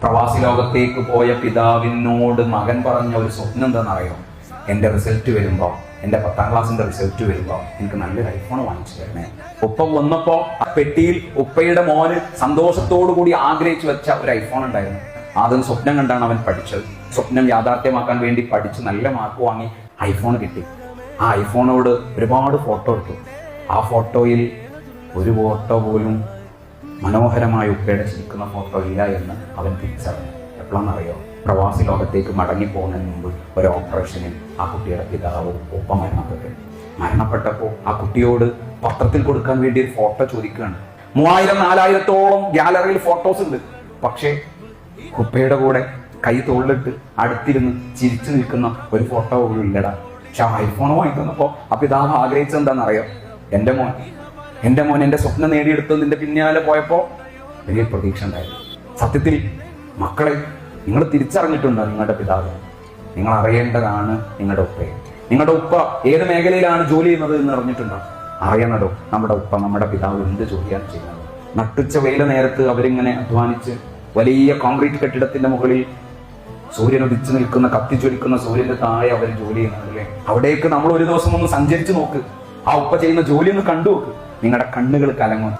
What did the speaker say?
പ്രവാസി ലോകത്തേക്ക് പോയ പിതാവിനോട് മകൻ പറഞ്ഞ ഒരു സ്വപ്നം എന്താണെന്നറിയോ? എൻ്റെ റിസൾട്ട് വരുമ്പോൾ, എൻ്റെ 10ാം ക്ലാസ്സിൻ്റെ റിസൾട്ട് വരുമ്പോൾ എനിക്ക് നല്ലൊരു ഐഫോൺ വാങ്ങിച്ചു തരണേ. ഉപ്പ വന്നപ്പോൾ ആ പെട്ടിയിൽ ഉപ്പയുടെ മോന് സന്തോഷത്തോടു കൂടി ആഗ്രഹിച്ചു വെച്ച ഒരു ഐഫോൺ ഉണ്ടായിരുന്നു. ആദ്യം സ്വപ്നം കണ്ടാണ് അവൻ പഠിച്ചത്. സ്വപ്നം യാഥാർത്ഥ്യമാക്കാൻ വേണ്ടി പഠിച്ച് നല്ല മാർക്ക് വാങ്ങി ഐഫോൺ കിട്ടി. ആ ഐഫോണോട് ഒരുപാട് ഫോട്ടോ എടുത്തു. ആ ഫോട്ടോയിൽ ഒരു ഫോട്ടോ പോലും മനോഹരമായ ഉപ്പയുടെ ചിരിക്കുന്ന ഫോട്ടോ ഇല്ല എന്ന് അവൻ തിരിച്ചറിഞ്ഞു. എപ്പോഴാണെന്നറിയോ? പ്രവാസി ലോകത്തേക്ക് മടങ്ങിപ്പോകുന്നതിന് മുമ്പ് ഒരു ഓപ്പറേഷനിൽ ആ കുട്ടിയുടെ പിതാവ് ഉപ്പ മരണപ്പെട്ടപ്പോൾ ആ കുട്ടിയോട് പത്രത്തിൽ കൊടുക്കാൻ വേണ്ടി ഒരു ഫോട്ടോ ചോദിക്കുകയാണ്. 3000-4000 ഗാലറിയിൽ ഫോട്ടോസ് ഉണ്ട്. പക്ഷേ ഉപ്പയുടെ കൂടെ കൈ തോളിലിട്ട് അടുത്തിരുന്ന് ചിരിച്ചു നിൽക്കുന്ന ഒരു ഫോട്ടോ പോലും ഇല്ലടാ. പക്ഷെ ആ ഐഫോൺ വാങ്ങിക്കുന്നപ്പോൾ ആ പിതാവ് ആഗ്രഹിച്ചത് എന്താണെന്നറിയോ? എൻ്റെ മോൻ എൻ്റെ സ്വപ്നം നേടിയെടുത്തതിൻ്റെ പിന്നാലെ പോയപ്പോൾ വലിയ പ്രതീക്ഷ ഉണ്ടായിരുന്നു. സത്യത്തിൽ മക്കളെ, നിങ്ങൾ തിരിച്ചറിഞ്ഞിട്ടുണ്ടോ നിങ്ങളുടെ പിതാവ്? നിങ്ങൾ അറിയേണ്ടതാണ് നിങ്ങളുടെ ഉപ്പയെ. നിങ്ങളുടെ ഉപ്പ ഏത് മേഖലയിലാണ് ജോലി ചെയ്യുന്നത് എന്ന് അറിഞ്ഞിട്ടുണ്ടോ? അറിയണല്ലോ നമ്മുടെ ഉപ്പ, നമ്മുടെ പിതാവ് എന്ത് ജോലിയാണ് ചെയ്യുന്നത്. നട്ടുച്ച വെയില നേരത്ത് അവരിങ്ങനെ അധ്വാനിച്ച് വലിയ കോൺക്രീറ്റ് കെട്ടിടത്തിന്റെ മുകളിൽ സൂര്യൻ ഉദിച്ചു നിൽക്കുന്ന, കത്തിച്ചൊലിക്കുന്ന സൂര്യന്റെ താഴെ അവർ ജോലി ചെയ്യുന്നതല്ലേ. അവിടേക്ക് നമ്മൾ ഒരു ദിവസം ഒന്ന് സഞ്ചരിച്ചു നോക്ക്. ആ ഉപ്പ ചെയ്യുന്ന ജോലി ഒന്ന് കണ്ടു നോക്ക്. നിങ്ങളുടെ കണ്ണുകൾ കലങ്ങും.